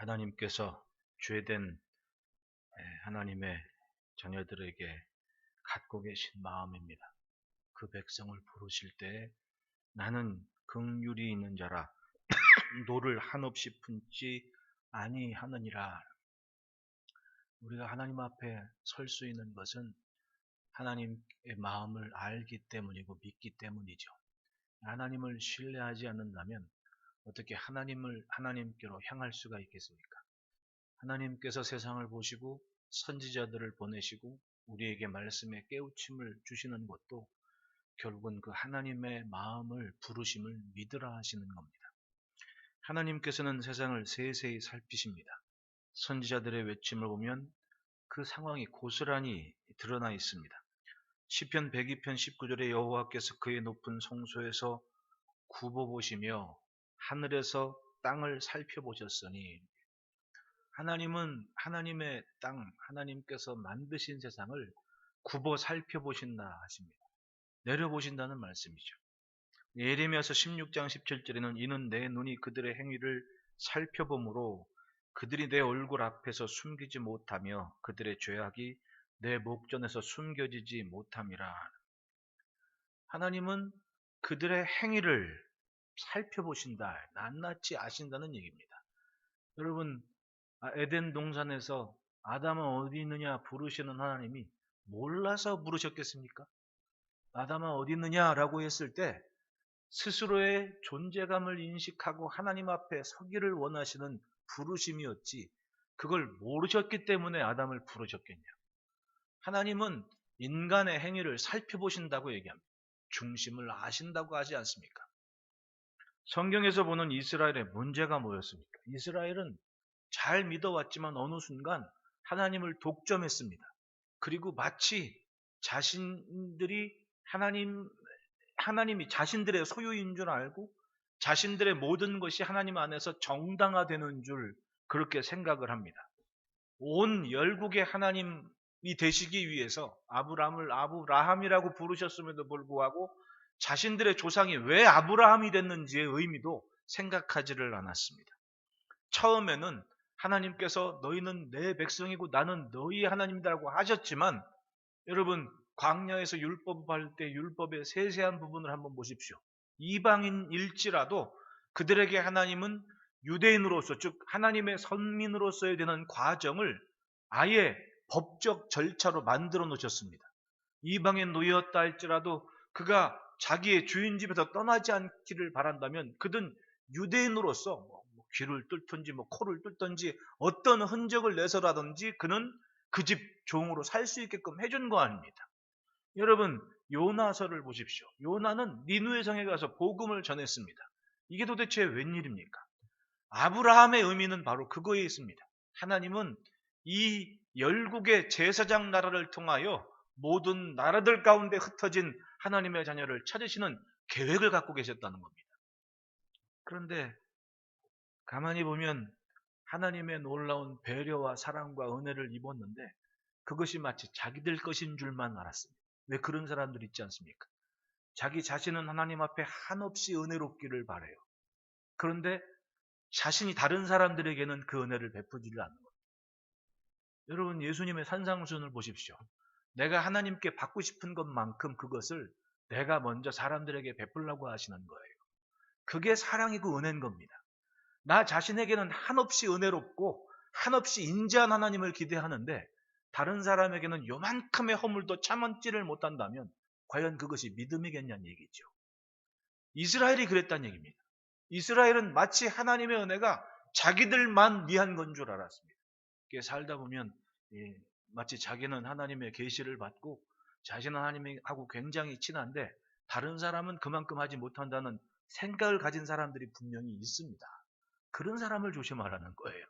하나님께서 죄된 하나님의 자녀들에게 갖고 계신 마음입니다. 그 백성을 부르실 때 나는 긍휼이 있는 자라 노를 한없이 품지 아니하느니라. 우리가 하나님 앞에 설 수 있는 것은 하나님의 마음을 알기 때문이고 믿기 때문이죠. 하나님을 신뢰하지 않는다면 어떻게 하나님께로 향할 수가 있겠습니까? 하나님께서 세상을 보시고 선지자들을 보내시고 우리에게 말씀의 깨우침을 주시는 것도 결국은 그 하나님의 마음을 부르심을 믿으라 하시는 겁니다. 하나님께서는 세상을 세세히 살피십니다. 선지자들의 외침을 보면 그 상황이 고스란히 드러나 있습니다. 시편 102편 19절에 여호와께서 그의 높은 성소에서 굽어보시며 하늘에서 땅을 살펴보셨으니, 하나님은 하나님의 땅, 하나님께서 만드신 세상을 굽어 살펴보신다 하십니다. 내려보신다는 말씀이죠. 예레미야서 16장 17절에는 이는 내 눈이 그들의 행위를 살펴보므로 그들이 내 얼굴 앞에서 숨기지 못하며 그들의 죄악이 내 목전에서 숨겨지지 못함이라. 하나님은 그들의 행위를 살펴보신다, 낱낱이 아신다는 얘기입니다. 여러분, 에덴 동산에서 아담은 어디 있느냐 부르시는 하나님이 몰라서 부르셨겠습니까? 아담은 어디 있느냐라고 했을 때 스스로의 존재감을 인식하고 하나님 앞에 서기를 원하시는 부르심이었지, 그걸 모르셨기 때문에 아담을 부르셨겠냐. 하나님은 인간의 행위를 살펴보신다고 얘기합니다. 중심을 아신다고 하지 않습니까? 성경에서 보는 이스라엘의 문제가 뭐였습니까? 이스라엘은 잘 믿어왔지만 어느 순간 하나님을 독점했습니다. 그리고 마치 자신들이 하나님이 자신들의 소유인 줄 알고 자신들의 모든 것이 하나님 안에서 정당화되는 줄 그렇게 생각을 합니다. 온 열국의 하나님이 되시기 위해서 아브라함을 아브라함이라고 부르셨음에도 불구하고 자신들의 조상이 왜 아브라함이 됐는지의 의미도 생각하지를 않았습니다. 처음에는 하나님께서 너희는 내 백성이고 나는 너희의 하나님이라고 하셨지만, 여러분, 광야에서 율법을 할 때 율법의 세세한 부분을 한번 보십시오. 이방인일지라도 그들에게 하나님은 유대인으로서, 즉 하나님의 선민으로서야 되는 과정을 아예 법적 절차로 만들어 놓으셨습니다. 이방인 노예였다 할지라도 그가 자기의 주인 집에서 떠나지 않기를 바란다면 그는 유대인으로서 귀를 뚫든지 코를 뚫든지 어떤 흔적을 내서라든지 그는 그 집 종으로 살 수 있게끔 해준 거 아닙니다. 여러분, 요나서를 보십시오. 요나는 니누의 성에 가서 복음을 전했습니다. 이게 도대체 웬일입니까? 아브라함의 의미는 바로 그거에 있습니다. 하나님은 이 열국의 제사장 나라를 통하여 모든 나라들 가운데 흩어진 하나님의 자녀를 찾으시는 계획을 갖고 계셨다는 겁니다. 그런데 가만히 보면 하나님의 놀라운 배려와 사랑과 은혜를 입었는데 그것이 마치 자기들 것인 줄만 알았습니다. 왜 그런 사람들 있지 않습니까? 자기 자신은 하나님 앞에 한없이 은혜롭기를 바라요. 그런데 자신이 다른 사람들에게는 그 은혜를 베푸지를 않는 겁니다. 여러분, 예수님의 산상수훈을 보십시오. 내가 하나님께 받고 싶은 것만큼 그것을 내가 먼저 사람들에게 베풀려고 하시는 거예요. 그게 사랑이고 은혜인 겁니다. 나 자신에게는 한없이 은혜롭고 한없이 인자한 하나님을 기대하는데 다른 사람에게는 요만큼의 허물도 참지를 못한다면 과연 그것이 믿음이겠냐는 얘기죠. 이스라엘이 그랬다는 얘기입니다. 이스라엘은 마치 하나님의 은혜가 자기들만 위한 건 줄 알았습니다. 살다 보면 마치 자기는 하나님의 계시를 받고 자신은 하나님하고 굉장히 친한데 다른 사람은 그만큼 하지 못한다는 생각을 가진 사람들이 분명히 있습니다. 그런 사람을 조심하라는 거예요.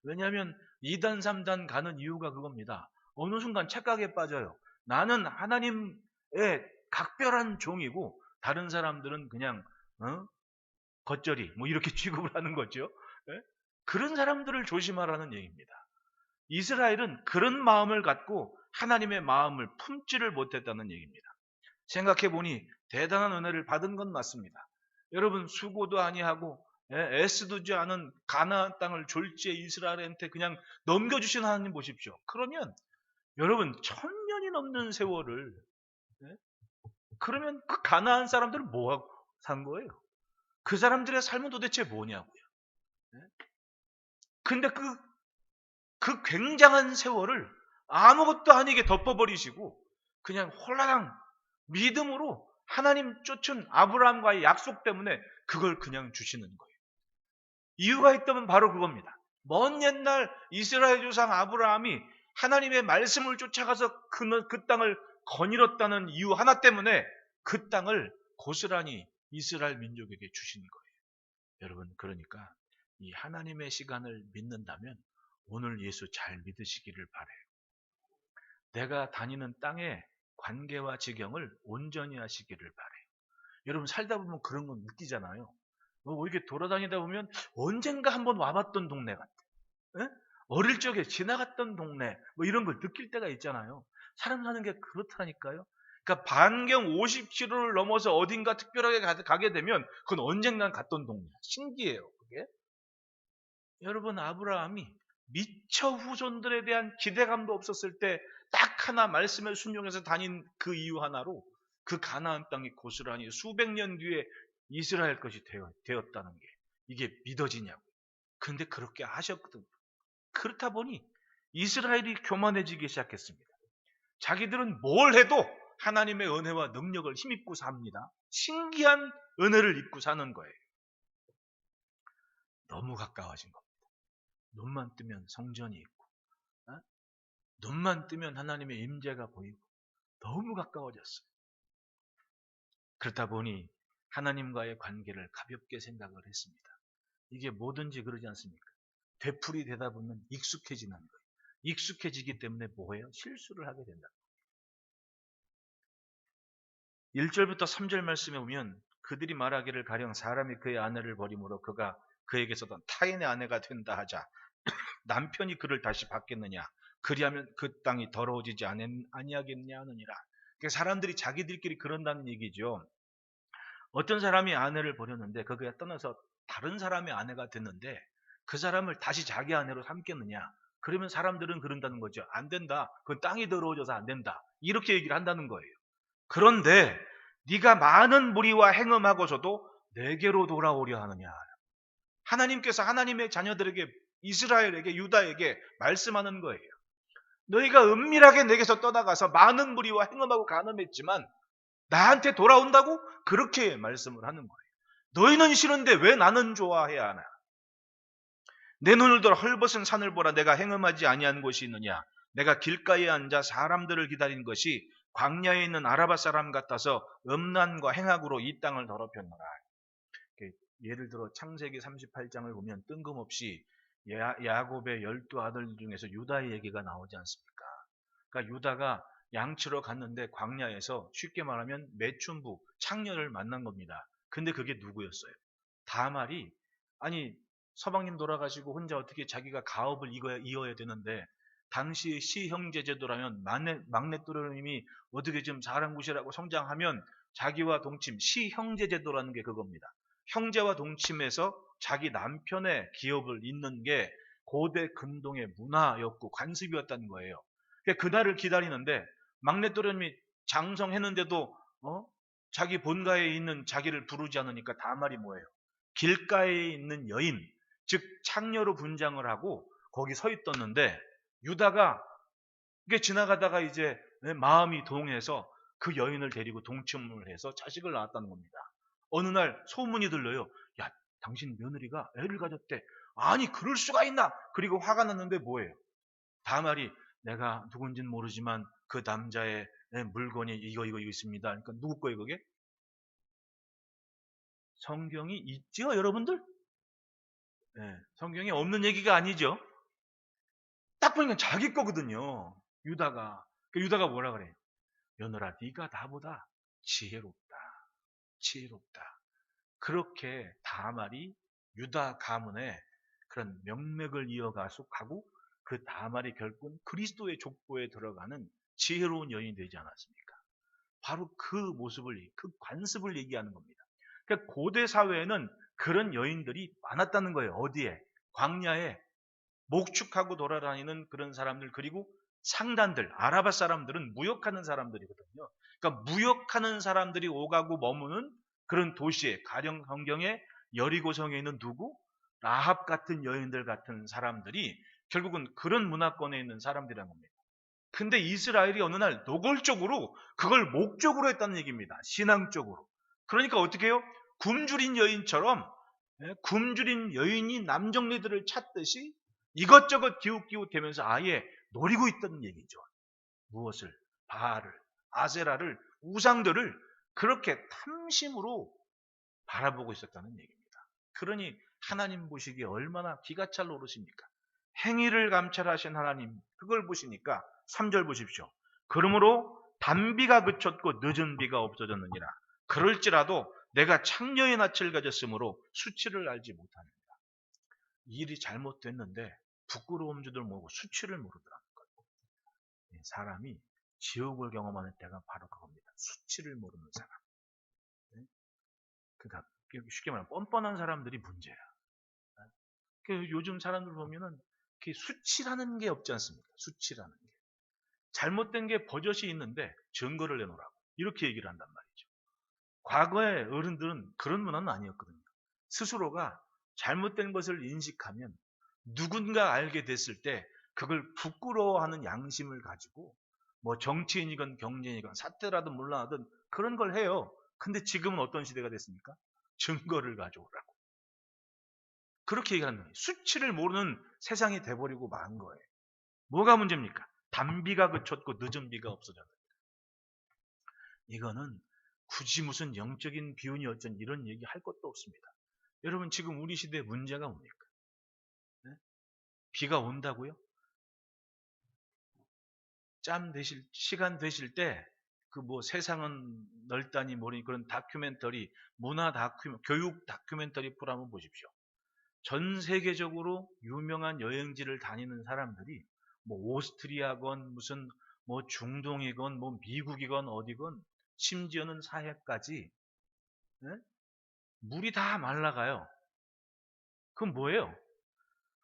왜냐하면 2단 3단 가는 이유가 그겁니다. 어느 순간 착각에 빠져요. 나는 하나님의 각별한 종이고 다른 사람들은 그냥 겉절이 이렇게 취급을 하는 거죠. 그런 사람들을 조심하라는 얘기입니다. 이스라엘은 그런 마음을 갖고 하나님의 마음을 품지를 못했다는 얘기입니다. 생각해보니 대단한 은혜를 받은 건 맞습니다. 여러분, 수고도 아니하고 애쓰지 않은 가나안 땅을 졸지에 이스라엘한테 그냥 넘겨주신 하나님 보십시오. 그러면 여러분 1000년이 넘는 세월을, 예? 그러면 그 가나안 사람들은 뭐하고 산 거예요? 그 사람들의 삶은 도대체 뭐냐고요. 예? 근데 그 굉장한 세월을 아무것도 아니게 덮어버리시고 그냥 홀라당 믿음으로 하나님 쫓은 아브라함과의 약속 때문에 그걸 그냥 주시는 거예요. 이유가 있다면 바로 그겁니다. 먼 옛날 이스라엘 조상 아브라함이 하나님의 말씀을 쫓아가서 그 땅을 거닐었다는 이유 하나 때문에 그 땅을 고스란히 이스라엘 민족에게 주신 거예요. 여러분, 그러니까 이 하나님의 시간을 믿는다면 오늘 예수 잘 믿으시기를 바라요. 내가 다니는 땅의 관계와 지경을 온전히 하시기를 바라요. 여러분, 살다 보면 그런 건 느끼잖아요. 이렇게 돌아다니다 보면 언젠가 한번 와봤던 동네 같아. 예? 어릴 적에 지나갔던 동네 이런 걸 느낄 때가 있잖아요. 사람 사는 게 그렇다니까요. 그러니까 반경 50km를 넘어서 어딘가 특별하게 가게 되면 그건 언젠가 갔던 동네. 신기해요, 그게. 여러분, 아브라함이 미처 후손들에 대한 기대감도 없었을 때 딱 하나 말씀에 순종해서 다닌 그 이유 하나로 그 가나안 땅이 고스란히 수백 년 뒤에 이스라엘 것이 되었다는 게 이게 믿어지냐고. 근데 그렇게 하셨거든요. 그렇다 보니 이스라엘이 교만해지기 시작했습니다. 자기들은 뭘 해도 하나님의 은혜와 능력을 힘입고 삽니다. 신기한 은혜를 입고 사는 거예요. 너무 가까워진 겁니다. 눈만 뜨면 성전이 있고, 눈만 뜨면 하나님의 임재가 보이고 너무 가까워졌어요. 그렇다 보니 하나님과의 관계를 가볍게 생각을 했습니다. 이게 뭐든지 그러지 않습니까? 되풀이 되다 보면 익숙해지는 거예요. 익숙해지기 때문에 뭐예요? 실수를 하게 된다. 1절부터 3절 말씀에 보면 그들이 말하기를 가령 사람이 그의 아내를 버림으로 그가 그에게서도 타인의 아내가 된다 하자 남편이 그를 다시 받겠느냐 그리하면 그 땅이 더러워지지 아니하겠냐 하느니라. 그러니까 사람들이 자기들끼리 그런다는 얘기죠. 어떤 사람이 아내를 버렸는데 거기에 떠나서 다른 사람의 아내가 됐는데 그 사람을 다시 자기 아내로 삼겠느냐. 그러면 사람들은 그런다는 거죠. 안 된다. 그건 땅이 더러워져서 안 된다. 이렇게 얘기를 한다는 거예요. 그런데 네가 많은 무리와 행음하고서도 내게로 돌아오려 하느냐. 하나님께서 하나님의 자녀들에게 이스라엘에게 유다에게 말씀하는 거예요. 너희가 은밀하게 내게서 떠나가서 많은 무리와 행음하고 간음했지만 나한테 돌아온다고 그렇게 말씀을 하는 거예요. 너희는 싫은데 왜 나는 좋아해야 하나? 내 눈을 들어 헐벗은 산을 보라. 내가 행음하지 아니한 곳이 있느냐? 내가 길가에 앉아 사람들을 기다린 것이 광야에 있는 아라바 사람 같아서 음란과 행악으로 이 땅을 더럽혔노라. 예를 들어 창세기 38장을 보면 뜬금없이 야곱의 12아들 중에서 유다의 얘기가 나오지 않습니까? 그러니까 유다가 양치러 갔는데 광야에서 쉽게 말하면 매춘부, 창녀를 만난 겁니다. 근데 그게 누구였어요? 다말이, 아니 서방님 돌아가시고 혼자 어떻게 자기가 가업을 이어야 되는데 당시 시형제 제도라면 막내 또래님이 어떻게 좀 사랑구실하고 성장하면 자기와 동침, 시형제 제도라는 게 그겁니다. 형제와 동침해서 자기 남편의 기업을 잇는 게 고대 근동의 문화였고 관습이었다는 거예요. 그날을 기다리는데 막내 또래님이 장성했는데도 자기 본가에 있는 자기를 부르지 않으니까 다말이 뭐예요? 길가에 있는 여인, 즉 창녀로 분장을 하고 거기 서 있었는데 유다가 이게 지나가다가 이제 마음이 동해서 그 여인을 데리고 동침을 해서 자식을 낳았다는 겁니다. 어느 날 소문이 들려요. 야, 당신 며느리가 애를 가졌대. 아니, 그럴 수가 있나? 그리고 화가 났는데 뭐예요? 다말이 내가 누군지는 모르지만 그 남자의 물건이 이거 있습니다. 그러니까 누구 거예요, 그게? 성경이 있죠, 여러분들? 네, 성경에 없는 얘기가 아니죠. 딱 보니까 자기 거거든요. 유다가. 유다가 뭐라 그래요? 며느라, 네가 나보다 지혜롭다. 지혜롭다. 그렇게 다말이 유다 가문의 그런 명맥을 이어가고 그 다말이 결국은 그리스도의 족보에 들어가는 지혜로운 여인이 되지 않았습니까? 바로 그 모습을, 그 관습을 얘기하는 겁니다. 그러니까 고대 사회에는 그런 여인들이 많았다는 거예요. 어디에? 광야에 목축하고 돌아다니는 그런 사람들, 그리고 상단들, 아라바 사람들은 무역하는 사람들이거든요. 그러니까 무역하는 사람들이 오가고 머무는 그런 도시에, 가령 성경에 여리고성에 있는 누구? 라합 같은 여인들 같은 사람들이 결국은 그런 문화권에 있는 사람들이란 겁니다. 근데 이스라엘이 어느 날 노골적으로 그걸 목적으로 했다는 얘기입니다. 신앙적으로. 그러니까 어떻게 해요? 굶주린 여인처럼, 굶주린 여인이 남정네들을 찾듯이 이것저것 기웃기웃대면서 아예 노리고 있다는 얘기죠. 무엇을? 바알을, 아세라를, 우상들을 그렇게 탐심으로 바라보고 있었다는 얘기입니다. 그러니 하나님 보시기에 얼마나 기가 찰 노릇입니까? 행위를 감찰하신 하나님, 그걸 보시니까 3절 보십시오. 그러므로 단비가 그쳤고 늦은 비가 없어졌느니라. 그럴지라도 내가 창녀의 낯을 가졌으므로 수치를 알지 못하느니라. 일이 잘못됐는데 부끄러움 줄도 모르고 수치를 모르더라는 거예요. 사람이 지옥을 경험하는 때가 바로 그겁니다. 수치를 모르는 사람. 그러니까 쉽게 말하면 뻔뻔한 사람들이 문제야. 요즘 사람들 보면은 수치라는 게 없지 않습니까? 수치라는 게. 잘못된 게 버젓이 있는데 증거를 내놓으라고. 이렇게 얘기를 한단 말이죠. 과거의 어른들은 그런 문화는 아니었거든요. 스스로가 잘못된 것을 인식하면 누군가 알게 됐을 때 그걸 부끄러워하는 양심을 가지고 뭐 정치인이건 경제인이건 사태라든 물러나든 그런 걸 해요. 근데 지금은 어떤 시대가 됐습니까? 증거를 가져오라고. 그렇게 얘기하는 거예요. 수치를 모르는 세상이 돼버리고 만 거예요. 뭐가 문제입니까? 단비가 그쳤고 늦은 비가 없어졌다. 이거는 굳이 무슨 영적인 비운이 어쩐 이런 얘기 할 것도 없습니다. 여러분 지금 우리 시대의 문제가 뭡니까? 네? 비가 온다고요? 짬 되실 시간 되실 때 그 뭐 세상은 넓다니 뭐니 그런 다큐멘터리, 문화 교육 다큐멘터리 프로 한번 보십시오. 전 세계적으로 유명한 여행지를 다니는 사람들이 뭐 오스트리아건 무슨 뭐 중동이건 뭐 미국이건 어디건 심지어는 사해까지, 네? 물이 다 말라가요. 그건 뭐예요?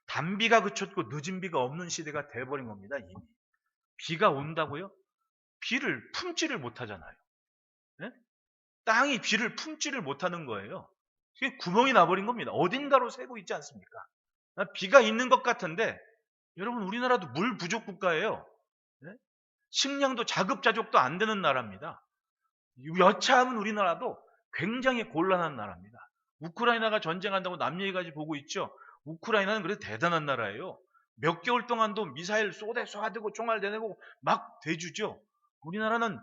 단비가 그쳤고 늦은 비가 없는 시대가 돼버린 겁니다. 이미. 비가 온다고요? 비를 품지를 못하잖아요. 네? 땅이 비를 품지를 못하는 거예요. 그게 구멍이 나버린 겁니다. 어딘가로 새고 있지 않습니까? 비가 있는 것 같은데 여러분 우리나라도 물 부족 국가예요. 네? 식량도 자급자족도 안 되는 나라입니다. 여차하면 우리나라도 굉장히 곤란한 나라입니다. 우크라이나가 전쟁한다고 남 얘기까지 보고 있죠. 우크라이나는 그래도 대단한 나라예요. 몇 개월 동안도 미사일 쏘대고 총알 대내고 막 대주죠. 우리나라는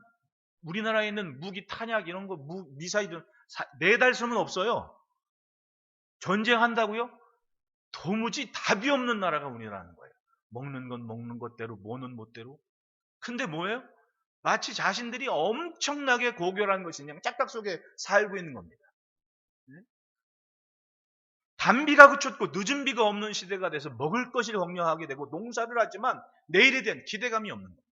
우리나라에 있는 무기 탄약 이런 거 미사일들 4달 수는 없어요. 전쟁한다고요? 도무지 답이 없는 나라가 우리나라는 거예요. 먹는 건 먹는 것대로 뭐는 못대로. 근데 뭐예요? 마치 자신들이 엄청나게 고결한 것이 그냥 짝딱 속에 살고 있는 겁니다. 네? 단비가 그쳤고 늦은 비가 없는 시대가 돼서 먹을 것을 걱정하게 되고 농사를 하지만 내일에 대한 기대감이 없는 겁니다.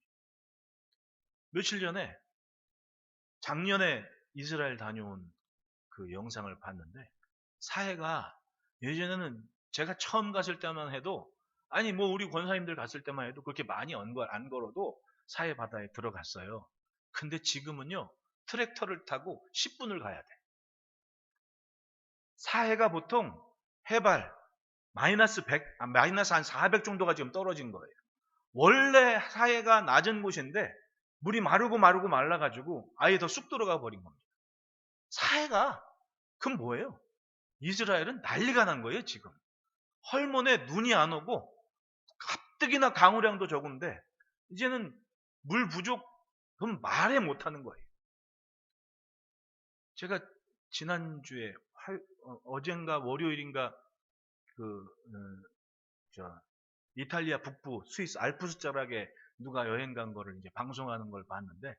며칠 전에 작년에 이스라엘 다녀온 그 영상을 봤는데 사회가 예전에는 제가 처음 갔을 때만 해도 아니 뭐 우리 권사님들 갔을 때만 해도 그렇게 많이 안 걸어도 사해 바다에 들어갔어요. 근데 지금은요 트랙터를 타고 10분을 가야 돼. 사해가 보통 해발 마이너스 100, 마이너스 한 400 정도가 지금 떨어진 거예요. 원래 사해가 낮은 곳인데 물이 마르고 말라가지고 아예 더 쑥 들어가 버린 겁니다. 사해가 그럼 뭐예요? 이스라엘은 난리가 난 거예요 지금. 헐몬에 눈이 안 오고 가뜩이나 강우량도 적은데 이제는 물 부족 그럼 말해 못하는 거예요. 제가 지난주에 어젠가 월요일인가 이탈리아 북부 스위스 알프스 자락에 누가 여행 간 거를 이제 방송하는 걸 봤는데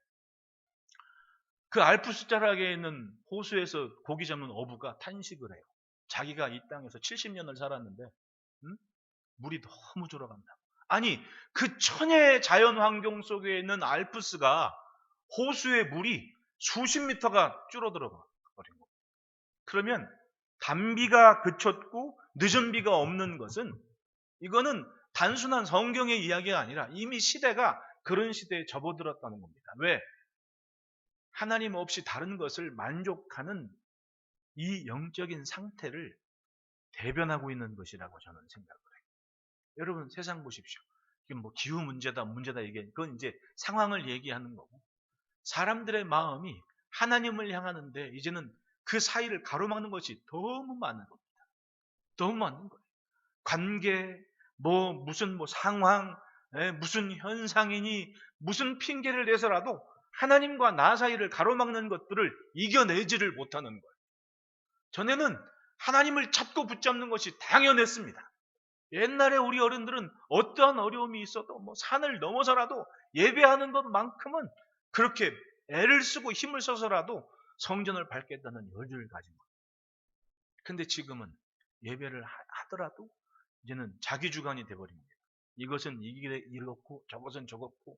그 알프스 자락에 있는 호수에서 고기 잡는 어부가 탄식을 해요. 자기가 이 땅에서 70년을 살았는데 물이 너무 졸아간다. 아니 그 천혜의 자연 환경 속에 있는 알프스가 호수의 물이 수십 미터가 줄어들어 버린 거예요. 그러면 단비가 그쳤고 늦은 비가 없는 것은 이거는 단순한 성경의 이야기가 아니라 이미 시대가 그런 시대에 접어들었다는 겁니다. 왜? 하나님 없이 다른 것을 만족하는 이 영적인 상태를 대변하고 있는 것이라고 저는 생각을 해요. 여러분 세상 보십시오. 이게 뭐 기후 문제다 이게 그건 이제 상황을 얘기하는 거고 사람들의 마음이 하나님을 향하는데 이제는 그 사이를 가로막는 것이 너무 많은 겁니다. 너무 많은 거예요. 관계, 무슨 상황, 무슨 현상이니 무슨 핑계를 내서라도 하나님과 나 사이를 가로막는 것들을 이겨내지를 못하는 거예요. 전에는 하나님을 잡고 붙잡는 것이 당연했습니다. 옛날에 우리 어른들은 어떠한 어려움이 있어도 산을 넘어서라도 예배하는 것만큼은 그렇게 애를 쓰고 힘을 써서라도 성전을 밟겠다는 여유를 가진 거예요. 근데 지금은 예배를 하더라도 이제는 자기 주관이 돼버립니다. 이것은 이렇고 저것은 저렇고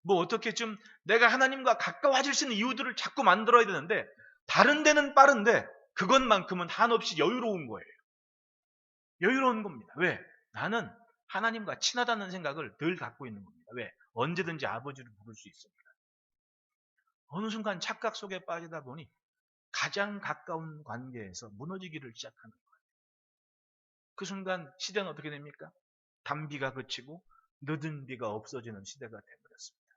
어떻게 좀 내가 하나님과 가까워질 수 있는 이유들을 자꾸 만들어야 되는데 다른 데는 빠른데 그것만큼은 한없이 여유로운 거예요. 여유로운 겁니다. 왜? 나는 하나님과 친하다는 생각을 늘 갖고 있는 겁니다. 왜? 언제든지 아버지를 부를 수 있습니다. 어느 순간 착각 속에 빠지다 보니 가장 가까운 관계에서 무너지기를 시작하는 거예요. 그 순간 시대는 어떻게 됩니까? 단비가 그치고 늦은 비가 없어지는 시대가 되어버렸습니다.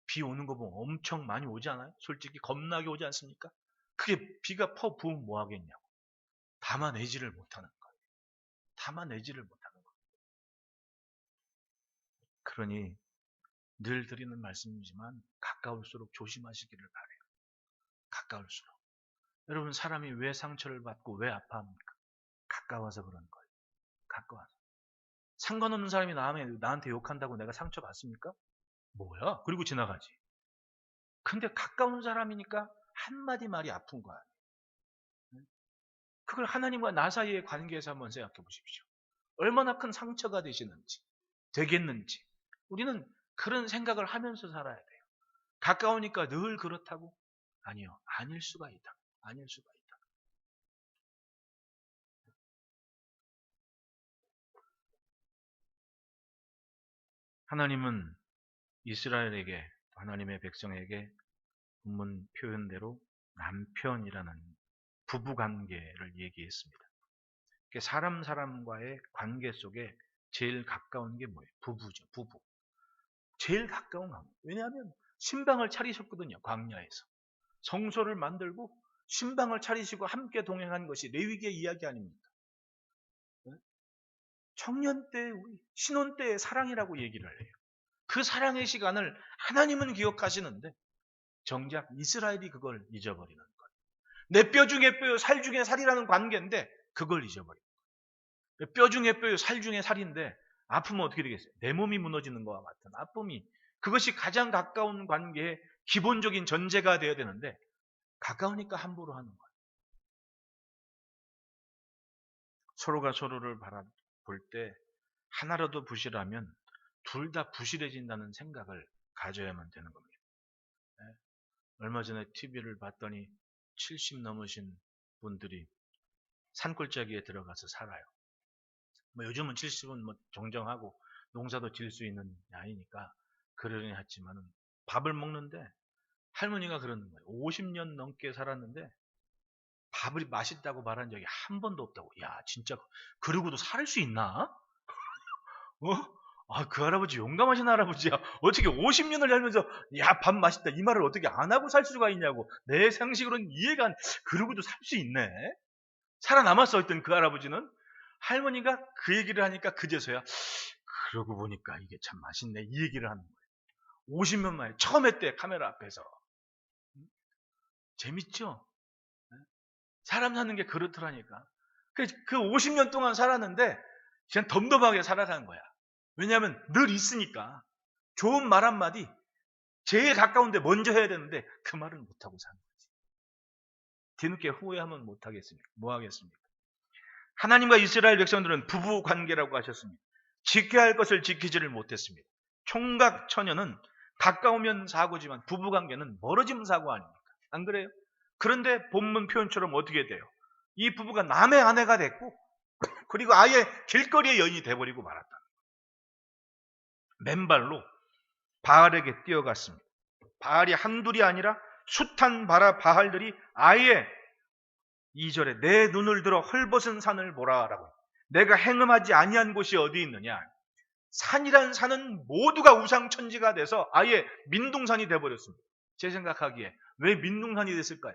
비 오는 거 보면 엄청 많이 오지 않아요? 솔직히 겁나게 오지 않습니까? 그게 비가 퍼 부으면 뭐 하겠냐고. 담아내지를 못하는 거예요. 담아내지를 못하는 거예요. 그러니 늘 드리는 말씀이지만 가까울수록 조심하시기를 바라요. 가까울수록. 여러분 사람이 왜 상처를 받고 왜 아파합니까? 가까워서 그런 거예요. 가까워서. 상관없는 사람이 나한테 욕한다고 내가 상처받습니까? 뭐야? 그리고 지나가지. 근데 가까운 사람이니까 한마디 말이 아픈 거야. 그걸 하나님과 나 사이의 관계에서 한번 생각해 보십시오. 얼마나 큰 상처가 되겠는지. 우리는 그런 생각을 하면서 살아야 돼요. 가까우니까 늘 그렇다고? 아니요. 아닐 수가 있다. 아닐 수가 있다. 하나님은 이스라엘에게, 하나님의 백성에게 본문 표현대로 남편이라는 부부관계를 얘기했습니다. 사람과의 관계 속에 제일 가까운 게 뭐예요? 부부죠. 부부. 제일 가까운 관계. 왜냐하면 신방을 차리셨거든요. 광야에서. 성소를 만들고 신방을 차리시고 함께 동행한 것이 레위기의 이야기 아닙니까? 청년 때, 신혼 때의 사랑이라고 얘기를 해요. 그 사랑의 시간을 하나님은 기억하시는데 정작 이스라엘이 그걸 잊어버리는 거예요. 내 뼈 중에 뼈요 살 중에 살이라는 관계인데 그걸 잊어버려요. 뼈 중에 뼈요 살 중에 살인데 아프면 어떻게 되겠어요? 내 몸이 무너지는 것과 같은 아픔이 그것이 가장 가까운 관계의 기본적인 전제가 되어야 되는데 가까우니까 함부로 하는 거예요. 서로가 서로를 바라볼 때 하나라도 부실하면 둘 다 부실해진다는 생각을 가져야만 되는 겁니다. 네. 얼마 전에 TV를 봤더니 70 넘으신 분들이 산골짜기에 들어가서 살아요. 요즘은 70은 정정하고 농사도 지을 수 있는 나이니까 그러려니 했지만 밥을 먹는데 할머니가 그러는 거예요. 50년 넘게 살았는데 밥이 맛있다고 말한 적이 한 번도 없다고. 야, 진짜 그러고도 살 수 있나? 그 할아버지 용감하신 할아버지야. 어떻게 50년을 살면서 야, 밥 맛있다 이 말을 어떻게 안 하고 살 수가 있냐고. 내 상식으로는 이해가 안. 그러고도 살 수 있네. 살아남았어 했던 그 할아버지는 할머니가 그 얘기를 하니까 그제서야 그러고 보니까 이게 참 맛있네 이 얘기를 하는 거예요. 50년 만에 처음 했대 카메라 앞에서. 재밌죠? 사람 사는 게 그렇더라니까. 그 50년 동안 살았는데 그냥 덤덤하게 살아간 거야. 왜냐하면 늘 있으니까. 좋은 말 한마디 제일 가까운데 먼저 해야 되는데 그 말을 못하고 사는 거지. 뒤늦게 후회하면 못하겠습니까? 뭐 하겠습니까? 하나님과 이스라엘 백성들은 부부 관계라고 하셨습니다. 지켜야 할 것을 지키지를 못했습니다. 총각 처녀는 가까우면 사고지만 부부 관계는 멀어지면 사고 아닙니까? 안 그래요? 그런데 본문 표현처럼 어떻게 돼요? 이 부부가 남의 아내가 됐고 그리고 아예 길거리의 여인이 돼버리고 말았다. 맨발로 바알에게 뛰어갔습니다. 바알이 한둘이 아니라 숱한 바알들이 아예 2절에 내 눈을 들어 헐벗은 산을 보라라고. 내가 행음하지 아니한 곳이 어디 있느냐. 산이란 산은 모두가 우상천지가 돼서 아예 민둥산이 돼버렸습니다. 제 생각하기에 왜 민둥산이 됐을까요?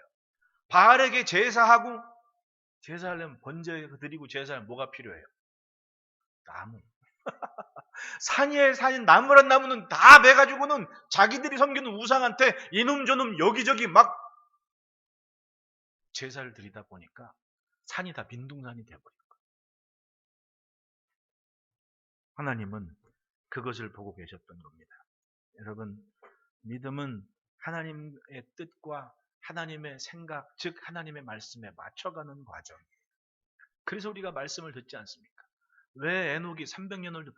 바알에게 제사하고 제사하려면 번제 드리고 제사하면 뭐가 필요해요? 나무. 산 위에 사는 나무란 나무는 다 매가지고는 자기들이 섬기는 우상한테 이놈 저놈 여기저기 막 제사를 드리다 보니까 산이 다 민둥산이 되어버린 거예요. 하나님은 그것을 보고 계셨던 겁니다. 여러분, 믿음은 하나님의 뜻과 하나님의 생각, 즉 하나님의 말씀에 맞춰가는 과정이에요. 그래서 우리가 말씀을 듣지 않습니까? 왜 에녹이 300년을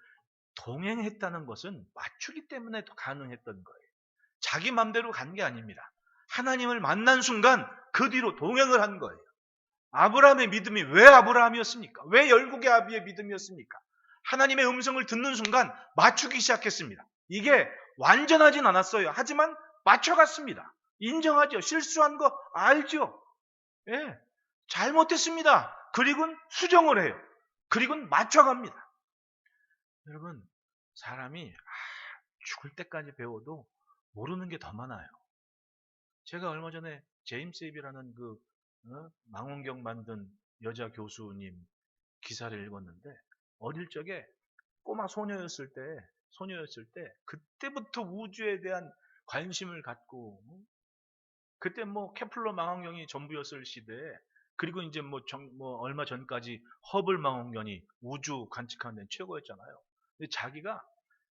동행했다는 것은 맞추기 때문에 가능했던 거예요. 자기 맘대로 간 게 아닙니다. 하나님을 만난 순간 그 뒤로 동행을 한 거예요. 아브라함의 믿음이 왜 아브라함이었습니까? 왜 열국의 아비의 믿음이었습니까? 하나님의 음성을 듣는 순간 맞추기 시작했습니다. 이게 완전하진 않았어요. 하지만 맞춰갔습니다. 인정하죠. 실수한 거 알죠. 예, 잘못했습니다. 그리고는 수정을 해요. 그리고는 맞춰갑니다. 여러분, 사람이 죽을 때까지 배워도 모르는 게 더 많아요. 제가 얼마 전에 제임스 앱이라는 그 망원경 만든 여자 교수님 기사를 읽었는데 어릴 적에 꼬마 소녀였을 때 그때부터 우주에 대한 관심을 갖고 그때 뭐 케플러 망원경이 전부였을 시대에 그리고 이제 뭐 얼마 전까지 허블 망원경이 우주 관측하는 데 최고였잖아요. 근데 자기가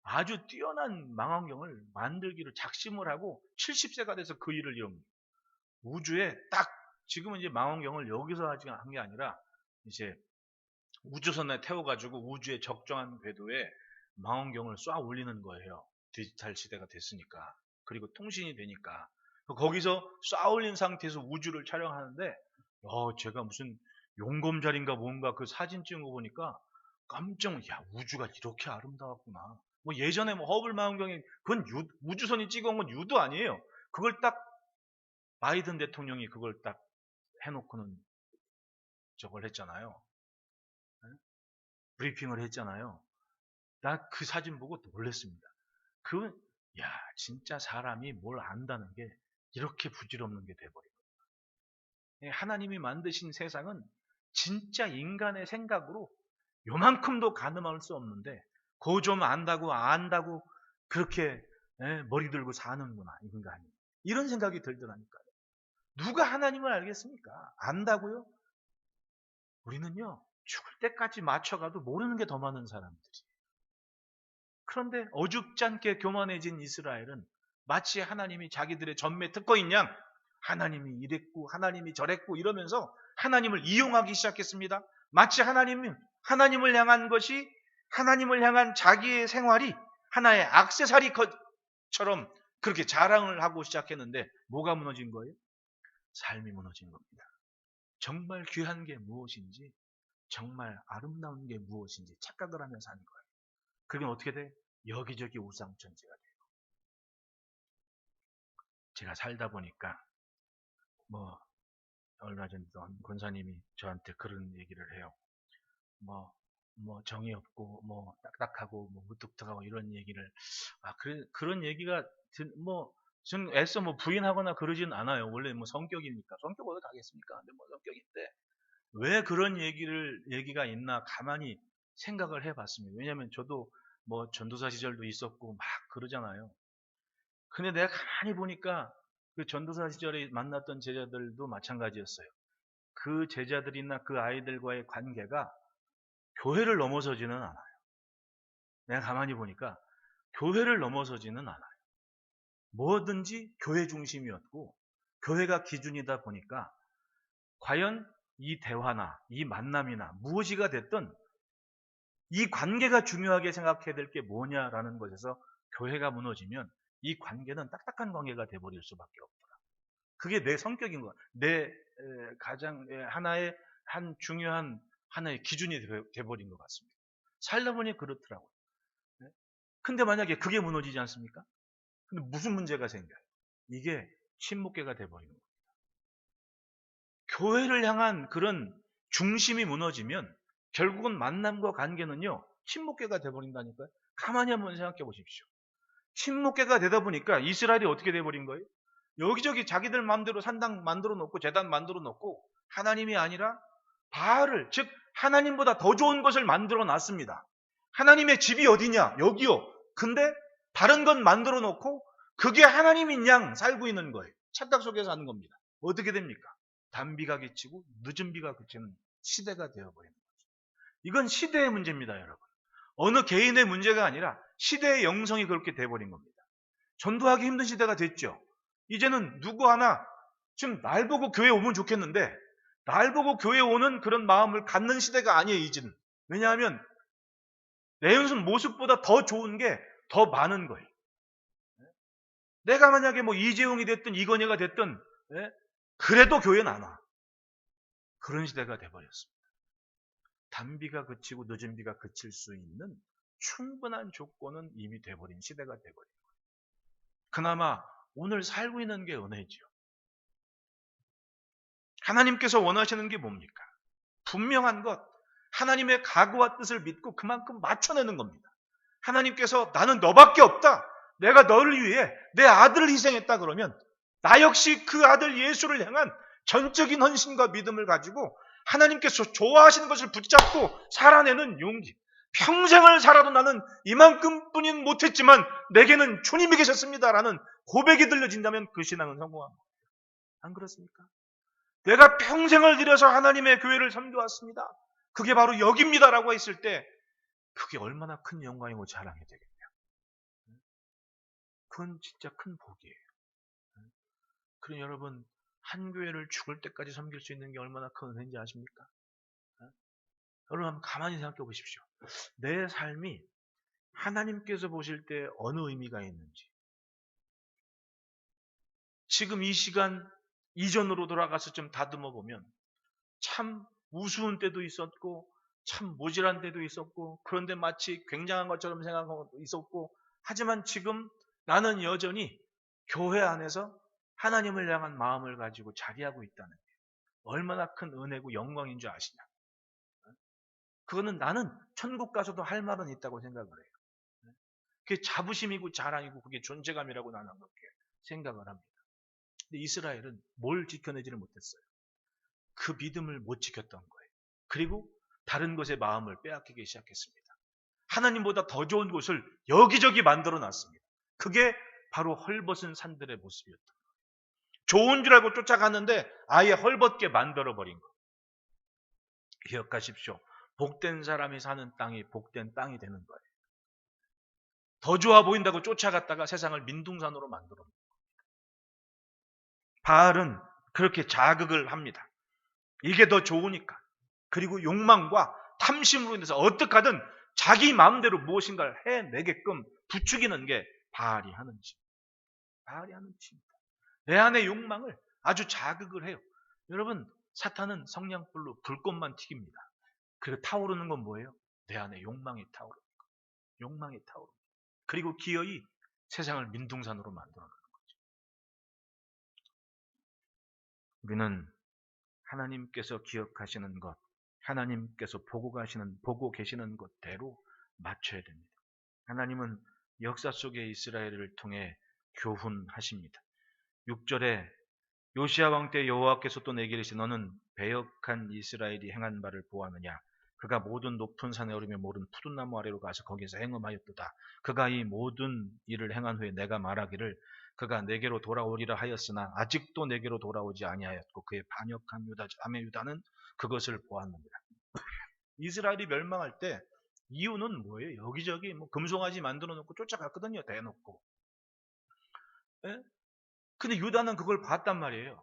아주 뛰어난 망원경을 만들기를 작심을 하고 70세가 돼서 그 일을 이룬 거예요. 우주에 딱 지금은 이제 망원경을 여기서 한 게 아니라 이제 우주선에 태워가지고 우주의 적정한 궤도에 망원경을 쏴 올리는 거예요. 디지털 시대가 됐으니까. 그리고 통신이 되니까. 거기서 쏴 올린 상태에서 우주를 촬영하는데 제가 무슨 용검자리인가 뭔가 그 사진 찍은 거 보니까 야 우주가 이렇게 아름다웠구나. 뭐 예전에 뭐 허블 망원경이 그건 우주선이 찍어온 건 유도 아니에요. 그걸 딱 바이든 대통령이 그걸 딱 해놓고는 저걸 했잖아요. 브리핑을 했잖아요. 나 그 사진 보고 놀랐습니다. 야, 진짜 사람이 뭘 안다는 게 이렇게 부질없는 게 돼버린 거예요. 하나님이 만드신 세상은 진짜 인간의 생각으로 요만큼도 가늠할 수 없는데, 그거 좀 안다고 그렇게 머리 들고 사는구나, 인간이. 이런 생각이 들더라니까요. 누가 하나님을 알겠습니까? 안다고요? 우리는요, 죽을 때까지 맞춰가도 모르는 게 더 많은 사람들이. 그런데 어줍지 않게 교만해진 이스라엘은 마치 하나님이 자기들의 전매 특허인 양 하나님이 이랬고 하나님이 저랬고 이러면서 하나님을 이용하기 시작했습니다. 마치 하나님을 향한 것이 하나님을 향한 자기의 생활이 하나의 액세서리처럼 그렇게 자랑을 하고 시작했는데 뭐가 무너진 거예요? 삶이 무너진 겁니다. 정말 귀한 게 무엇인지 정말 아름다운 게 무엇인지 착각을 하며 사는 거예요. 그러면 어떻게 돼? 여기저기 우상천지가 돼요. 제가 살다 보니까 얼마 전 권사님이 저한테 그런 얘기를 해요. 정이 없고 딱딱하고 무뚝뚝하고 이런 얘기를 그런 얘기가 저는 애써 부인하거나 그러진 않아요. 원래 성격이니까 성격 어디 가겠습니까? 근데 성격인데 왜 그런 얘기가 있나 가만히 생각을 해봤습니다. 왜냐하면 저도 전도사 시절도 있었고 막 그러잖아요. 근데 내가 가만히 보니까 그 전도사 시절에 만났던 제자들도 마찬가지였어요. 그 제자들이나 그 아이들과의 관계가 교회를 넘어서지는 않아요. 내가 가만히 보니까 교회를 넘어서지는 않아요. 뭐든지 교회 중심이었고 교회가 기준이다 보니까 과연 이 대화나 이 만남이나 무엇이가 됐든 이 관계가 중요하게 생각해야 될 게 뭐냐라는 것에서 교회가 무너지면 이 관계는 딱딱한 관계가 돼버릴 수밖에 없더라. 그게 내 성격인 거야. 내 가장 하나의 한 중요한 하나의 기준이 돼버린 것 같습니다. 살다 보니 그렇더라고요. 네? 근데 만약에 그게 무너지지 않습니까? 근데 무슨 문제가 생겨요? 이게 친목계가 돼버리는 거예요. 교회를 향한 그런 중심이 무너지면 결국은 만남과 관계는요, 친목계가 돼버린다니까요. 가만히 한번 생각해 보십시오. 친목계가 되다 보니까 이스라엘이 어떻게 돼버린 거예요? 여기저기 자기들 마음대로 산당 만들어 놓고 제단 만들어 놓고 하나님이 아니라 바알을, 즉 하나님보다 더 좋은 것을 만들어 놨습니다. 하나님의 집이 어디냐? 여기요. 근데 다른 건 만들어 놓고 그게 하나님인 양 살고 있는 거예요. 착각 속에서 하는 겁니다. 어떻게 됩니까? 단비가 그치고 늦은 비가 그치는 시대가 되어버리는 거죠. 이건 시대의 문제입니다, 여러분. 어느 개인의 문제가 아니라 시대의 영성이 그렇게 돼버린 겁니다. 전도하기 힘든 시대가 됐죠. 이제는 누구 하나 지금 날 보고 교회 오면 좋겠는데 날 보고 교회 오는 그런 마음을 갖는 시대가 아니에요, 이제는. 왜냐하면 내 모습보다 더 좋은 게 더 많은 거예요. 내가 만약에 뭐 이재용이 됐든 이건희가 됐든 그래도 교회는 안 와. 그런 시대가 돼버렸습니다. 단비가 그치고 늦은 비가 그칠 수 있는 충분한 조건은 이미 돼버린 시대가 돼버린 거예요. 그나마 오늘 살고 있는 게 은혜지요. 하나님께서 원하시는 게 뭡니까? 분명한 것, 하나님의 각오와 뜻을 믿고 그만큼 맞춰내는 겁니다. 하나님께서 나는 너밖에 없다. 내가 너를 위해 내 아들을 희생했다 그러면 나 역시 그 아들 예수를 향한 전적인 헌신과 믿음을 가지고 하나님께서 좋아하시는 것을 붙잡고 살아내는 용기. 평생을 살아도 나는 이만큼뿐인 못했지만 내게는 주님이 계셨습니다라는 고백이 들려진다면 그 신앙은 성공한 겁니다. 안 그렇습니까? 내가 평생을 들여서 하나님의 교회를 섬겨왔습니다. 그게 바로 여기입니다라고 했을 때 그게 얼마나 큰 영광이고 자랑이 되겠냐. 그건 진짜 큰 복이에요. 그럼 여러분, 한 교회를 죽을 때까지 섬길 수 있는 게 얼마나 큰 은혜인지 아십니까? 여러분 한번 가만히 생각해 보십시오. 내 삶이 하나님께서 보실 때 어느 의미가 있는지. 지금 이 시간 이전으로 돌아가서 좀 다듬어 보면 참 우스운 때도 있었고 참 모질한 때도 있었고 그런데 마치 굉장한 것처럼 생각하고 있었고 하지만 지금 나는 여전히 교회 안에서 하나님을 향한 마음을 가지고 자리하고 있다는 게 얼마나 큰 은혜고 영광인 줄 아시냐. 그거는 나는 천국 가서도 할 말은 있다고 생각을 해요. 그게 자부심이고 자랑이고 그게 존재감이라고 나는 그렇게 생각을 합니다. 근데 이스라엘은 뭘 지켜내지를 못했어요. 그 믿음을 못 지켰던 거예요. 그리고 다른 것에 마음을 빼앗기기 시작했습니다. 하나님보다 더 좋은 곳을 여기저기 만들어 놨습니다. 그게 바로 헐벗은 산들의 모습이었던 거예요. 좋은 줄 알고 쫓아갔는데 아예 헐벗게 만들어버린 거. 기억하십시오. 복된 사람이 사는 땅이 복된 땅이 되는 거예요. 더 좋아 보인다고 쫓아갔다가 세상을 민둥산으로 만들어 놓은 거예요. 바알은 그렇게 자극을 합니다. 이게 더 좋으니까. 그리고 욕망과 탐심으로 인해서 어떻게 하든 자기 마음대로 무엇인가를 해내게끔 부추기는 게 바알이 하는 짓. 바알이 하는 짓입니다. 내 안의 욕망을 아주 자극을 해요. 여러분, 사탄은 성냥불로 불꽃만 튀깁니다. 그리고 타오르는 건 뭐예요? 내 안에 욕망이 타오르는 거. 욕망이 타오르는 거. 그리고 기어이 세상을 민둥산으로 만들어내는 거죠. 우리는 하나님께서 기억하시는 것, 하나님께서 보고 계시는 것대로 맞춰야 됩니다. 하나님은 역사 속의 이스라엘을 통해 교훈하십니다. 6절에 요시야 왕 때 여호와께서 또 내게 이르시되 너는 배역한 이스라엘이 행한 바를 보았느냐. 그가 모든 높은 산에 오르며 모든 푸른 나무 아래로 가서 거기서 행음하였도다. 그가 이 모든 일을 행한 후에 내가 말하기를 그가 내게로 돌아오리라 하였으나 아직도 내게로 돌아오지 아니하였고 그의 반역한 자매 유다는 그것을 보았느니라. 이스라엘이 멸망할 때 이유는 뭐예요? 여기저기 뭐 금송아지 만들어 놓고 쫓아갔거든요. 대놓고. 예? 근데 유다는 그걸 봤단 말이에요.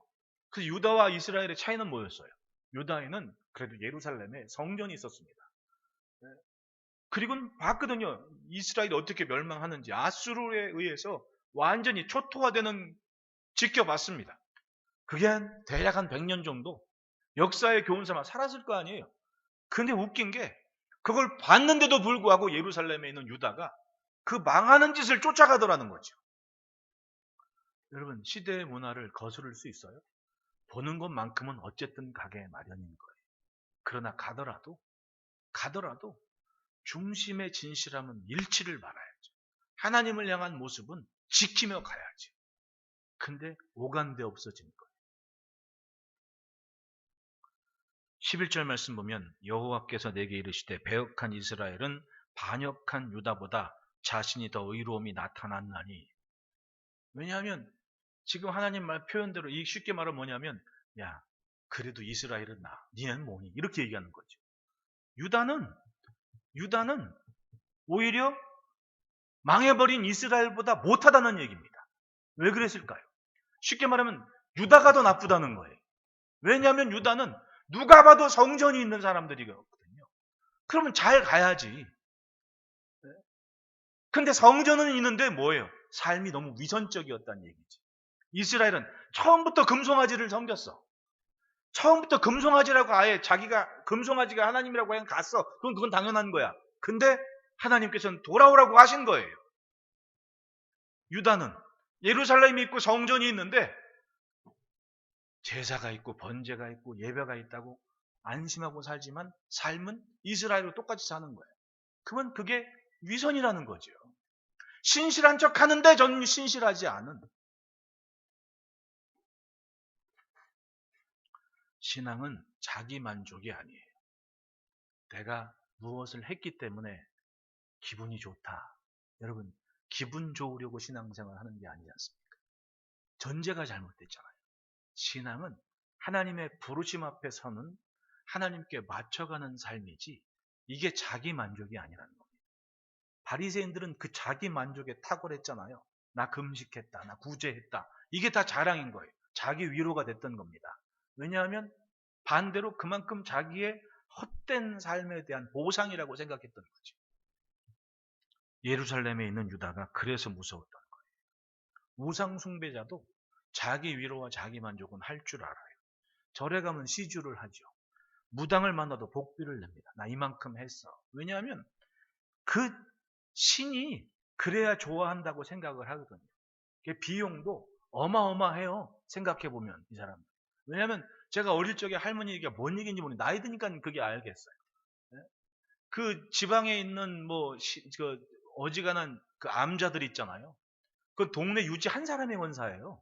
그래서 유다와 이스라엘의 차이는 뭐였어요? 유다에는 그래도 예루살렘에 성전이 있었습니다. 예? 그리고는 봤거든요. 이스라엘이 어떻게 멸망하는지 아수르에 의해서 완전히 초토화되는 지켜봤습니다. 그게 대략 한 100년 정도 역사의 교훈 삼아 살았을 거 아니에요. 근데 웃긴 게 그걸 봤는데도 불구하고 예루살렘에 있는 유다가 그 망하는 짓을 쫓아가더라는 거죠. 여러분, 시대의 문화를 거스를 수 있어요? 보는 것만큼은 어쨌든 가게 마련인 거예요. 그러나 가더라도 중심의 진실함은 잃지를 말아야죠. 하나님을 향한 모습은 지키며 가야죠. 근데 오간데 없어진 거예요. 11절 말씀 보면 여호와께서 내게 이르시되 배역한 이스라엘은 반역한 유다보다 자신이 더 의로움이 나타났나니. 왜냐하면 지금 하나님 말 표현대로 이 쉽게 말하면 뭐냐면 야 그래도 이스라엘은 나 니는 뭐니 이렇게 얘기하는 거죠. 유다는 오히려 망해버린 이스라엘보다 못하다는 얘기입니다. 왜 그랬을까요? 쉽게 말하면 유다가 더 나쁘다는 거예요. 왜냐하면 유다는 누가 봐도 성전이 있는 사람들이거든요. 그러면 잘 가야지. 근데 성전은 있는데 뭐예요? 삶이 너무 위선적이었다는 얘기지. 이스라엘은 처음부터 금송아지를 섬겼어. 처음부터 금송아지라고 아예 자기가 금송아지가 하나님이라고 그냥 갔어. 그건 당연한 거야. 근데 하나님께서는 돌아오라고 하신 거예요. 유다는 예루살렘이 있고 성전이 있는데 제사가 있고 번제가 있고 예배가 있다고 안심하고 살지만 삶은 이스라엘과 똑같이 사는 거예요. 그러면 그게 위선이라는 거죠. 신실한 척 하는데 전 신실하지 않은. 신앙은 자기 만족이 아니에요. 내가 무엇을 했기 때문에 기분이 좋다. 여러분, 기분 좋으려고 신앙생활 하는 게 아니지 않습니까? 전제가 잘못됐잖아요. 신앙은 하나님의 부르심 앞에 서는 하나님께 맞춰가는 삶이지 이게 자기 만족이 아니라는 겁니다. 바리새인들은 그 자기 만족에 탁월했잖아요. 나 금식했다. 나 구제했다. 이게 다 자랑인 거예요. 자기 위로가 됐던 겁니다. 왜냐하면 반대로 그만큼 자기의 헛된 삶에 대한 보상이라고 생각했던 거죠. 예루살렘에 있는 유다가 그래서 무서웠던 거예요. 우상 숭배자도 자기 위로와 자기 만족은 할 줄 알아요. 절에 가면 시주를 하죠. 무당을 만나도 복비를 냅니다. 나 이만큼 했어. 왜냐하면 그 신이 그래야 좋아한다고 생각을 하거든요. 비용도 어마어마해요. 생각해보면 이 사람. 왜냐하면 제가 어릴 적에 할머니 얘기가 뭔 얘기인지 모르겠는데 나이 드니까 그게 알겠어요. 그 지방에 있는 그 어지간한 그 암자들 있잖아요. 그 동네 유지 한 사람의 원사예요.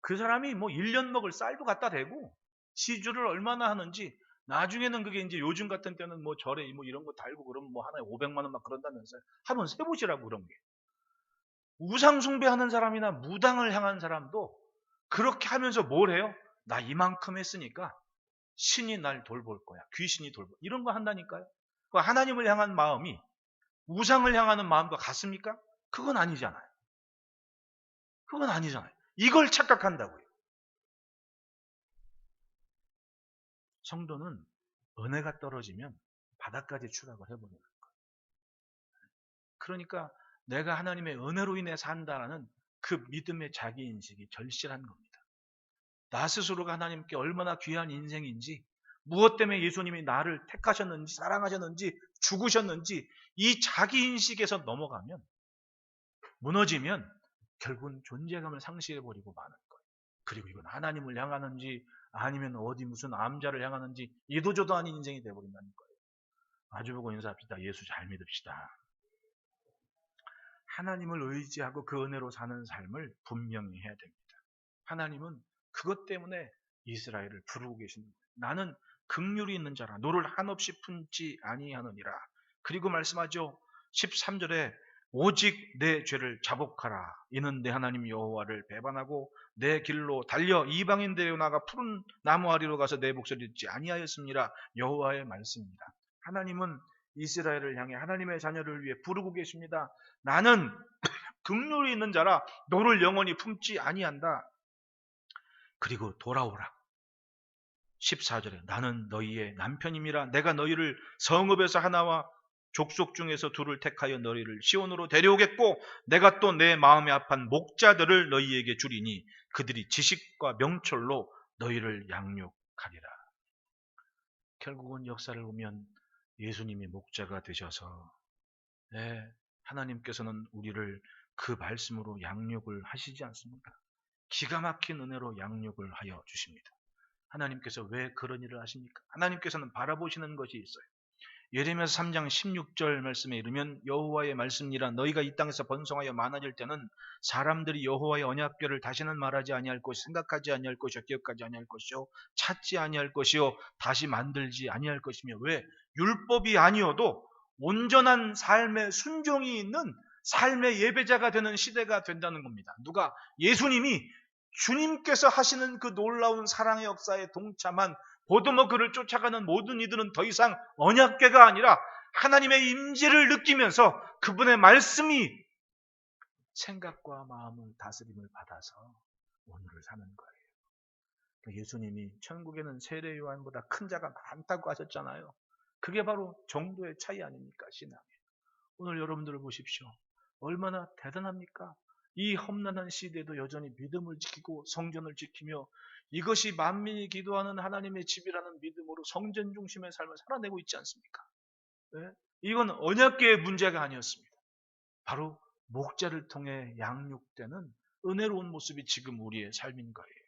그 사람이 1년 먹을 쌀도 갖다 대고 시주를 얼마나 하는지 나중에는 그게 이제 요즘 같은 때는 절에 이런 거 달고 그러면 하나에 500만 원 막 그런다면서요. 한번 세보시라고 그런 게. 우상 숭배하는 사람이나 무당을 향한 사람도 그렇게 하면서 뭘 해요? 나 이만큼 했으니까 신이 날 돌볼 거야. 귀신이 돌볼 거야. 이런 거 한다니까요. 하나님을 향한 마음이 우상을 향하는 마음과 같습니까? 그건 아니잖아요. 그건 아니잖아요. 이걸 착각한다고요. 성도는 은혜가 떨어지면 바닥까지 추락을 해버리는 거예요. 그러니까 내가 하나님의 은혜로 인해 산다라는 그 믿음의 자기인식이 절실한 겁니다. 나 스스로가 하나님께 얼마나 귀한 인생인지, 무엇 때문에 예수님이 나를 택하셨는지, 사랑하셨는지, 죽으셨는지 이 자기인식에서 넘어가면, 무너지면 결국은 존재감을 상실해버리고 마는 거예요. 그리고 이건 하나님을 향하는지 아니면 어디 무슨 암자를 향하는지 이도저도 아닌 인생이 되어버린다는 거예요. 마주보고 인사합시다. 예수 잘 믿읍시다. 하나님을 의지하고 그 은혜로 사는 삶을 분명히 해야 됩니다. 하나님은 그것 때문에 이스라엘을 부르고 계시는 거예요. 나는 긍휼이 있는 자라 너를 한없이 품지 아니하느니라. 그리고 말씀하죠. 13절에 오직 내 죄를 자복하라. 이는 내 하나님 여호와를 배반하고 내 길로 달려 이방인 데로 나가 푸른 나무 아래로 가서 내 목소리를 듣지 아니하였습니다. 여호와의 말씀입니다. 하나님은 이스라엘을 향해 하나님의 자녀를 위해 부르고 계십니다. 나는 긍휼이 있는 자라 너를 영원히 품지 아니한다. 그리고 돌아오라. 14절에 나는 너희의 남편임이라 내가 너희를 성읍에서 하나와 족속 중에서 둘을 택하여 너희를 시온으로 데려오겠고 내가 또 내 마음에 합한 목자들을 너희에게 주리니 그들이 지식과 명철로 너희를 양육하리라. 결국은 역사를 보면 예수님이 목자가 되셔서 하나님께서는 우리를 그 말씀으로 양육을 하시지 않습니까? 기가 막힌 은혜로 양육을 하여 주십니다. 하나님께서 왜 그런 일을 하십니까? 하나님께서는 바라보시는 것이 있어요. 예레미야서 3장 16절 말씀에 이르면 여호와의 말씀이라 너희가 이 땅에서 번성하여 많아질 때는 사람들이 여호와의 언약궤를 다시는 말하지 아니할 것이 생각하지 아니할 것이요 기억하지 아니할 것이요 찾지 아니할 것이요 다시 만들지 아니할 것이며 왜? 율법이 아니어도 온전한 삶의 순종이 있는 삶의 예배자가 되는 시대가 된다는 겁니다. 누가? 예수님이 주님께서 하시는 그 놀라운 사랑의 역사에 동참한 보도모 그를 쫓아가는 모든 이들은 더 이상 언약궤가 아니라 하나님의 임재를 느끼면서 그분의 말씀이 생각과 마음을 다스림을 받아서 오늘을 사는 거예요. 예수님이 천국에는 세례 요한보다 큰 자가 많다고 하셨잖아요. 그게 바로 정도의 차이 아닙니까? 신앙에. 오늘 여러분들을 보십시오. 얼마나 대단합니까? 이 험난한 시대에도 여전히 믿음을 지키고 성전을 지키며 이것이 만민이 기도하는 하나님의 집이라는 믿음으로 성전 중심의 삶을 살아내고 있지 않습니까? 네? 이건 언약궤의 문제가 아니었습니다. 바로 목자를 통해 양육되는 은혜로운 모습이 지금 우리의 삶인 거예요.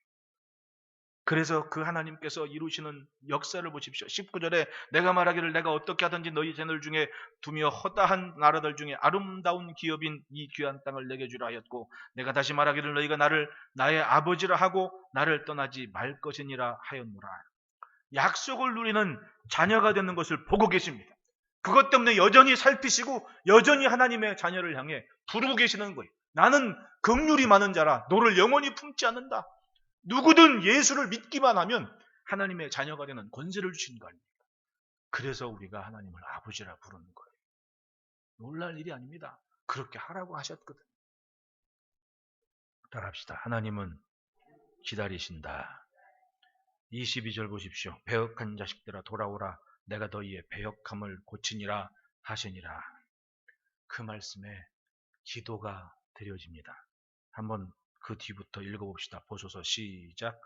그래서 그 하나님께서 이루시는 역사를 보십시오. 19절에 내가 말하기를 내가 어떻게 하든지 너희 자녀들 중에 두며 허다한 나라들 중에 아름다운 기업인 이 귀한 땅을 내게 주라 하였고 내가 다시 말하기를 너희가 나를 나의 아버지라 하고 나를 떠나지 말 것이니라 하였노라. 약속을 누리는 자녀가 되는 것을 보고 계십니다. 그것 때문에 여전히 살피시고 여전히 하나님의 자녀를 향해 부르고 계시는 거예요. 나는 긍휼이 많은 자라 너를 영원히 품지 않는다. 누구든 예수를 믿기만 하면 하나님의 자녀가 되는 권세를 주신 거 아닙니까? 그래서 우리가 하나님을 아버지라 부르는 거예요. 놀랄 일이 아닙니다. 그렇게 하라고 하셨거든. 따라합시다. 하나님은 기다리신다. 22절 보십시오. 배역한 자식들아 돌아오라. 내가 너희의 배역함을 고치니라 하시니라. 그 말씀에 기도가 드려집니다. 한번 그 뒤부터 읽어봅시다. 보소서 시작.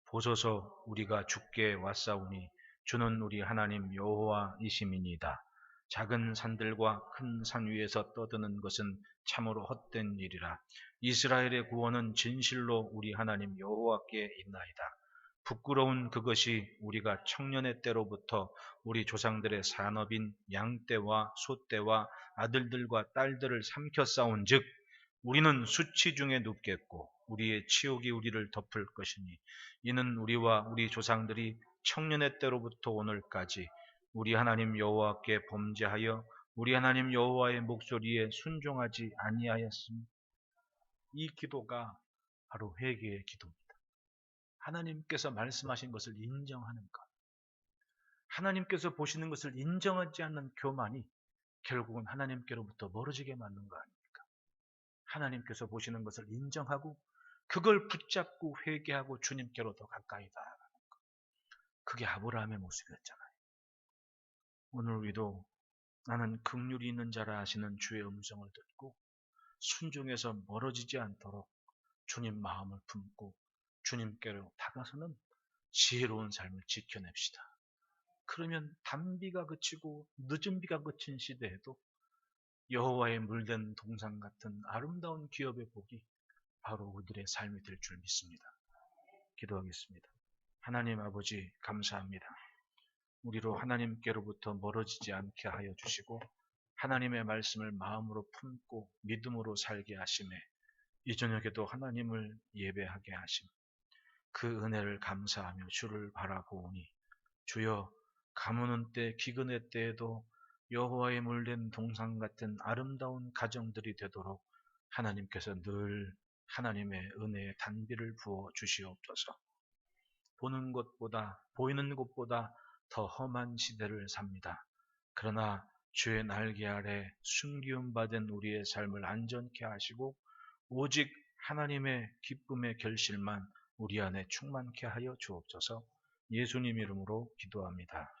보소서 우리가 주께 왔사오니 주는 우리 하나님 여호와이심이니이다. 작은 산들과 큰 산 위에서 떠드는 것은 참으로 헛된 일이라. 이스라엘의 구원은 진실로 우리 하나님 여호와께 있나이다. 부끄러운 그것이 우리가 청년의 때로부터 우리 조상들의 산업인 양떼와 소떼와 아들들과 딸들을 삼켜 싸운 즉 우리는 수치 중에 눕겠고 우리의 치욕이 우리를 덮을 것이니 이는 우리와 우리 조상들이 청년의 때로부터 오늘까지 우리 하나님 여호와께 범죄하여 우리 하나님 여호와의 목소리에 순종하지 아니하였습니다. 이 기도가 바로 회개의 기도입니다. 하나님께서 말씀하신 것을 인정하는 것. 하나님께서 보시는 것을 인정하지 않는 교만이 결국은 하나님께로부터 멀어지게 만든 거 아닙니까? 하나님께서 보시는 것을 인정하고 그걸 붙잡고 회개하고 주님께로 더 가까이 나아가는 것. 그게 아브라함의 모습이었잖아요. 오늘 우리도 나는 긍휼이 있는 자라 하시는 주의 음성을 듣고 순종해서 멀어지지 않도록 주님 마음을 품고 주님께로 다가서는 지혜로운 삶을 지켜냅시다. 그러면 단비가 그치고 늦은 비가 그친 시대에도 여호와의 물된 동산 같은 아름다운 기업의 복이 바로 우리들의 삶이 될 줄 믿습니다. 기도하겠습니다. 하나님 아버지 감사합니다. 우리로 하나님께로부터 멀어지지 않게 하여 주시고 하나님의 말씀을 마음으로 품고 믿음으로 살게 하심에 이 저녁에도 하나님을 예배하게 하심 그 은혜를 감사하며 주를 바라보오니 주여 가무는 때 기근의 때에도 여호와의 물된 동산 같은 아름다운 가정들이 되도록 하나님께서 늘 하나님의 은혜의 단비를 부어 주시옵소서. 보는 것보다 보이는 것보다 더 험한 시대를 삽니다. 그러나 주의 날개 아래 숨기움 받은 우리의 삶을 안전케 하시고 오직 하나님의 기쁨의 결실만 우리 안에 충만케 하여 주옵소서. 예수님 이름으로 기도합니다.